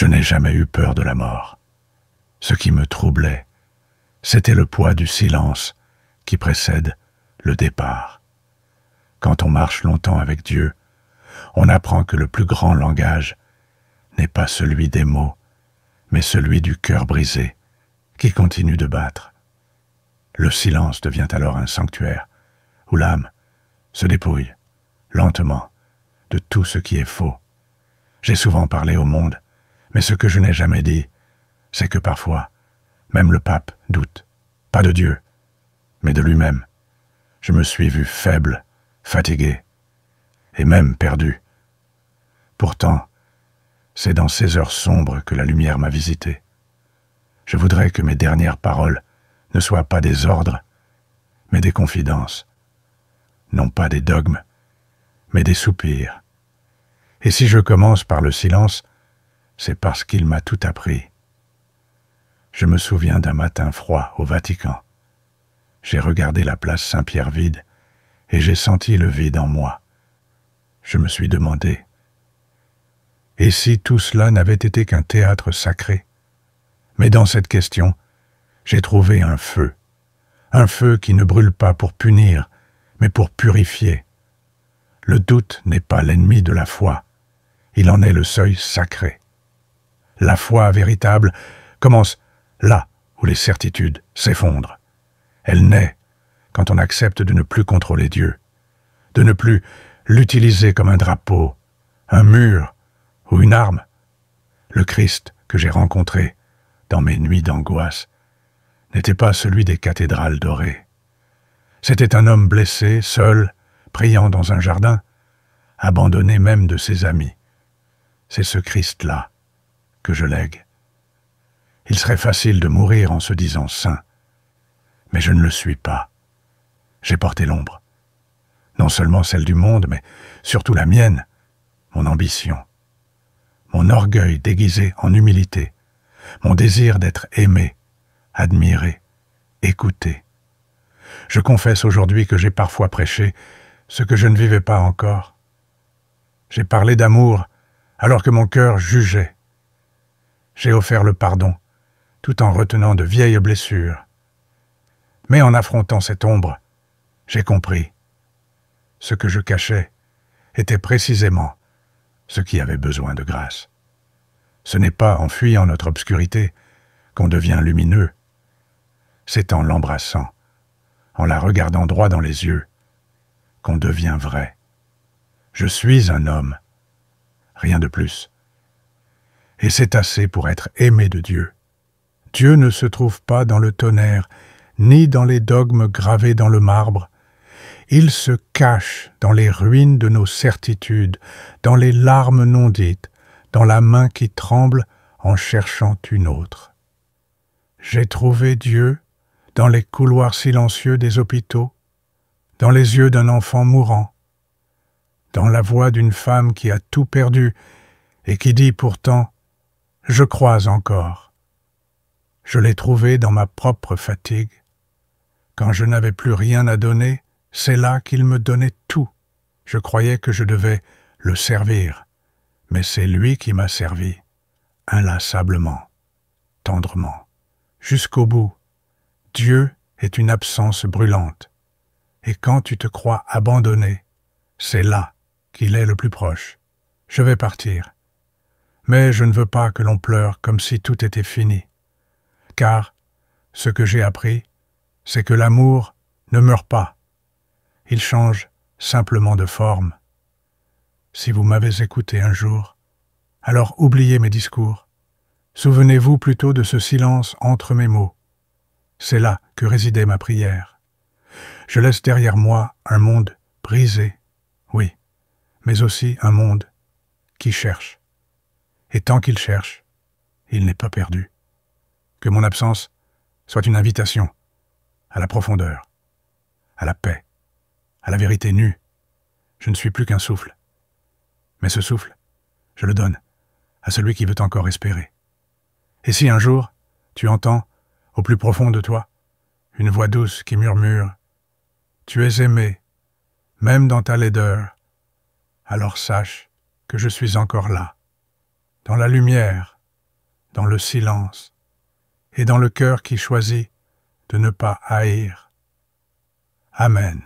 Je n'ai jamais eu peur de la mort. Ce qui me troublait, c'était le poids du silence qui précède le départ. Quand on marche longtemps avec Dieu, on apprend que le plus grand langage n'est pas celui des mots, mais celui du cœur brisé qui continue de battre. Le silence devient alors un sanctuaire où l'âme se dépouille, lentement, de tout ce qui est faux. J'ai souvent parlé au monde, mais ce que je n'ai jamais dit, c'est que parfois, même le pape doute, pas de Dieu, mais de lui-même. Je me suis vu faible, fatigué, et même perdu. Pourtant, c'est dans ces heures sombres que la lumière m'a visité. Je voudrais que mes dernières paroles ne soient pas des ordres, mais des confidences. Non pas des dogmes, mais des soupirs. Et si je commence par le silence, c'est parce qu'il m'a tout appris. Je me souviens d'un matin froid au Vatican. J'ai regardé la place Saint-Pierre vide et j'ai senti le vide en moi. Je me suis demandé, et si tout cela n'avait été qu'un théâtre sacré? Mais dans cette question, j'ai trouvé un feu qui ne brûle pas pour punir, mais pour purifier. Le doute n'est pas l'ennemi de la foi, il en est le seuil sacré. La foi véritable commence là où les certitudes s'effondrent. Elle naît quand on accepte de ne plus contrôler Dieu, de ne plus l'utiliser comme un drapeau, un mur ou une arme. Le Christ que j'ai rencontré dans mes nuits d'angoisse n'était pas celui des cathédrales dorées. C'était un homme blessé, seul, priant dans un jardin, abandonné même de ses amis. C'est ce Christ-là que je lègue. Il serait facile de mourir en se disant saint, mais je ne le suis pas. J'ai porté l'ombre. Non seulement celle du monde, mais surtout la mienne, mon ambition, mon orgueil déguisé en humilité, mon désir d'être aimé, admiré, écouté. Je confesse aujourd'hui que j'ai parfois prêché ce que je ne vivais pas encore. J'ai parlé d'amour alors que mon cœur jugeait. J'ai offert le pardon tout en retenant de vieilles blessures. Mais en affrontant cette ombre, j'ai compris. Ce que je cachais était précisément ce qui avait besoin de grâce. Ce n'est pas en fuyant notre obscurité qu'on devient lumineux. C'est en l'embrassant, en la regardant droit dans les yeux, qu'on devient vrai. Je suis un homme, rien de plus. Et c'est assez pour être aimé de Dieu. Dieu ne se trouve pas dans le tonnerre, ni dans les dogmes gravés dans le marbre. Il se cache dans les ruines de nos certitudes, dans les larmes non dites, dans la main qui tremble en cherchant une autre. J'ai trouvé Dieu dans les couloirs silencieux des hôpitaux, dans les yeux d'un enfant mourant, dans la voix d'une femme qui a tout perdu et qui dit pourtant « Je crois encore ». Je l'ai trouvé dans ma propre fatigue. Quand je n'avais plus rien à donner, c'est là qu'il me donnait tout. Je croyais que je devais le servir, mais c'est lui qui m'a servi, inlassablement, tendrement, jusqu'au bout. Dieu est une absence brûlante, et quand tu te crois abandonné, c'est là qu'il est le plus proche. Je vais partir, mais je ne veux pas que l'on pleure comme si tout était fini, car ce que j'ai appris, c'est que l'amour ne meurt pas. Il change simplement de forme. Si vous m'avez écouté un jour, alors oubliez mes discours. Souvenez-vous plutôt de ce silence entre mes mots. C'est là que résidait ma prière. Je laisse derrière moi un monde brisé, oui, mais aussi un monde qui cherche. Et tant qu'il cherche, il n'est pas perdu. Que mon absence soit une invitation à la profondeur, à la paix, à la vérité nue. Je ne suis plus qu'un souffle. Mais ce souffle, je le donne à celui qui veut encore espérer. Et si un jour, tu entends, au plus profond de toi, une voix douce qui murmure « Tu es aimé, même dans ta laideur », alors sache que je suis encore là, dans la lumière, dans le silence et dans le cœur qui choisit de ne pas haïr. Amen.